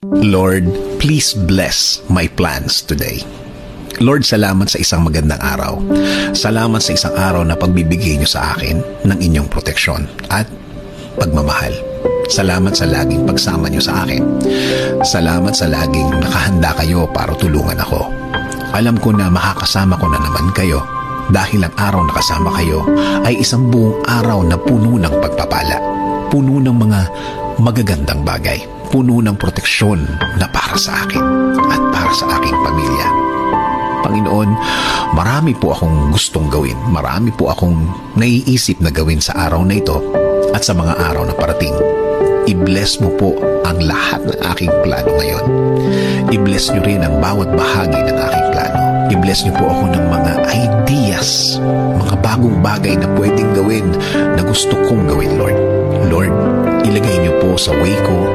Lord, please bless my plans today. Lord, salamat sa isang magandang araw. Salamat sa isang araw na pagbibigay niyo sa akin ng inyong proteksyon at pagmamahal. Salamat sa laging pagsama niyo sa akin. Salamat sa laging nakahanda kayo para tulungan ako. Alam ko na makakasama ko na naman kayo dahil ang araw na kasama kayo ay isang buong araw na puno ng pagpapala, puno ng mga magagandang bagay, puno ng proteksyon na para sa akin at para sa aking pamilya. Panginoon, marami po akong gustong gawin. Marami po akong naiisip na gawin sa araw na ito at sa mga araw na parating. I-bless mo po ang lahat ng aking plano ngayon. I-bless nyo rin ang bawat bahagi ng aking plano. I-bless nyo po ako ng mga ideas, mga bagong bagay na pwedeng gawin na gusto kong gawin, Lord. Lord, ilagay nyo po sa way ko